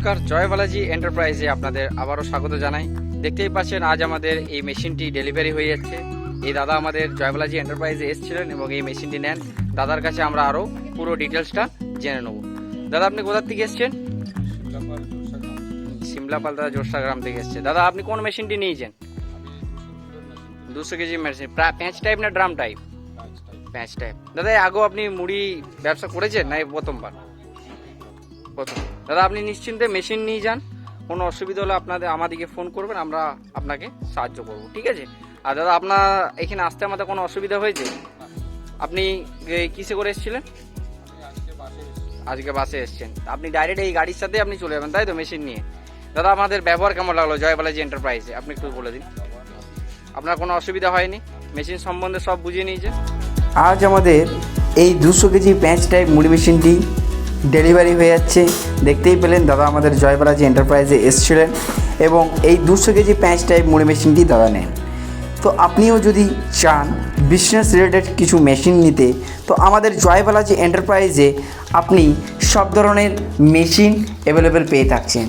নমস্কার, জয় বালাজি এন্টারপ্রাইজে আপনাদের আবারও স্বাগত জানাই। দেখতেই পাচ্ছেন আজ আমাদের এই মেশিনটি ডেলিভারি হয়ে যাচ্ছে। এই দাদা আমাদের জয় বালাজি এন্টারপ্রাইজে এসেছিলেন এবং এই মেশিনটি নেন। দাদার কাছে আমরা আরও পুরো ডিটেলসটা জেনে নেব। দাদা, আপনি কোথা থেকে এসছেন? সিমলাপাল দাদা জোরসা গ্রাম থেকে এসছে। দাদা, আপনি কোন মেশিনটি নিয়েছেন? 200 কেজি মেশিন, প্যাঁচ টাইপ না ড্রাম টাইপ? প্যাঁচ টাইপ। দাদা, আগেও আপনি মুড়ি ব্যবসা করেছেন না প্রথমবার? প্রথম। দাদা, আপনি নিশ্চিন্তে মেশিন নিয়ে যান। কোনো অসুবিধা হলে আমাদেরকে ফোন করবেন, আমরা আপনাকে সাহায্য করব, ঠিক আছে? আর দাদা, আপনার এখানে আসতে আমাদের কোনো অসুবিধা হয়েছে? আপনি কিসে করে এসেছিলেন? আজকে বাসে এসেছেন। আপনি ডাইরেক্ট এই গাড়ির সাথে আপনি চলে যাবেন, তাই তো, মেশিন নিয়ে? দাদা, আমাদের ব্যবহার কেমন লাগলো জয় বালাজি এন্টারপ্রাইজে? আপনি একটু বলে দিন। আপনার কোনো অসুবিধা হয়নি? মেশিন সম্বন্ধে সব বুঝিয়ে নিয়েছে? আজ আমাদের এই 200 কেজি প্যাঁচ টাইপ মুড়ি মেশিনটি ডেলিভারি হয়ে যাচ্ছে। দেখতেই পেলেন দাদা আমাদের জয় বালাজি এন্টারপ্রাইজে এসেছিলেন এবং এই 200 কেজি প্যাঁচ টাইপ মুড়ি মেশিনটি দাদা নেন। তো আপনিও যদি চান বিজনেস রিলেটেড কিছু মেশিন নিতে, তো আমাদের জয় বালাজি এন্টারপ্রাইজে আপনি সব ধরনের মেশিন অ্যাভেলেবেল পেয়ে থাকছেন।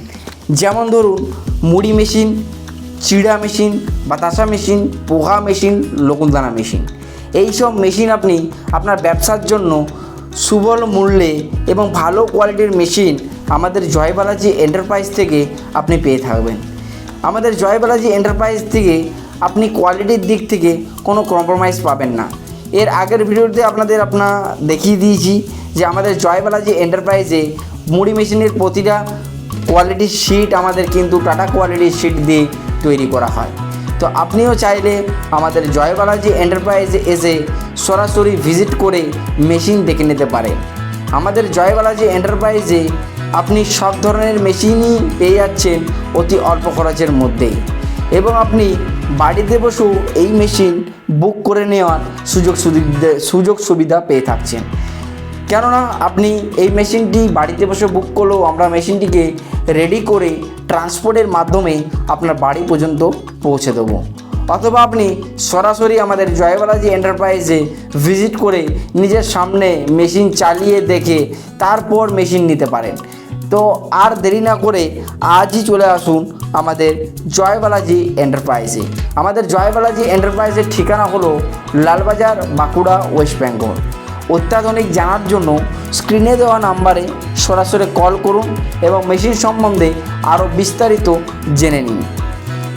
যেমন ধরুন মুড়ি মেশিন, চিড়া মেশিন, বাতাসা মেশিন, পোহা মেশিন, লকুনদানা মেশিন। এইসব মেশিন আপনি আপনার ব্যবসার জন্য সুবল মূল্যে এবং ভালো কোয়ালিটির মেশিন আমাদের জয় বালাজি এন্টারপ্রাইজ থেকে আপনি পেয়ে থাকবেন। আমাদের জয় বালাজি এন্টারপ্রাইজ থেকে আপনি কোয়ালিটির দিক থেকে কোনো কম্প্রোমাইজ পাবেন না। এর আগের ভিডিওতে আপনাদের দেখিয়ে দিয়েছি যে আমাদের জয় বালাজি এন্টারপ্রাইজে মুড়ি মেশিনের প্রতিটা কোয়ালিটির শিট আমাদের কিন্তু টাটা কোয়ালিটির শিট দিয়ে তৈরি করা হয়। তো আপনিও চাইলে আমাদের জয় বালাজি এন্টারপ্রাইজে এসে সরাসরি ভিজিট করে মেশিন দেখে নিতে পারেন। আমাদের জয় বালাজি এন্টারপ্রাইজে আপনি সব ধরনের মেশিনই পেয়ে যাচ্ছেন অতি অল্প খরচের মধ্যেই, এবং আপনি বাড়িতে বসেও এই মেশিন বুক করে নেওয়ার সুযোগ সুবিধা পেয়ে থাকছেন। কেননা আপনি এই মেশিনটি বাড়িতে বসে বুক করলেও আমরা মেশিনটিকে রেডি করে ট্রান্সপোর্টের মাধ্যমে আপনার বাড়ি পর্যন্ত পৌঁছে দেবো, অথবা আপনি সরাসরি আমাদের জয় বালাজি এন্টারপ্রাইজে ভিজিট করে নিজের সামনে মেশিন চালিয়ে দেখে তারপর মেশিন নিতে পারেন। তো আর দেরি না করে আজই চলে আসুন আমাদের জয় বালাজি এন্টারপ্রাইজে। আমাদের জয় বালাজি এন্টারপ্রাইজের ঠিকানা হলো লালবাজার, বাঁকুড়া, ওয়েস্ট বেঙ্গল। অত্যাধুনিক জানার জন্য স্ক্রিনে দেওয়া নাম্বারে সরাসরি কল করুন এবং মেশিন সম্বন্ধে আরও বিস্তারিত জেনে নিন।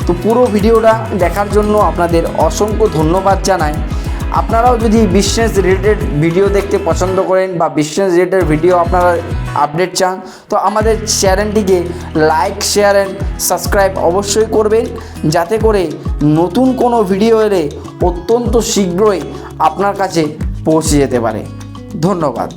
তো পুরো ভিডিওটা দেখার জন্য আপনাদের অসংখ্য ধন্যবাদ জানাই। আপনারাও যদি বিজনেস রিলেটেড ভিডিও দেখতে পছন্দ করেন বা বিজনেস রিলেটেড ভিডিও আপনারা আপডেট চান, তো আমাদের চ্যানেলটিকে লাইক, শেয়ার অ্যান্ড সাবস্ক্রাইব অবশ্যই করবেন, যাতে করে নতুন কোনো ভিডিও এলে অত্যন্ত শীঘ্রই আপনার কাছে পৌঁছে যেতে পারে। ধন্যবাদ।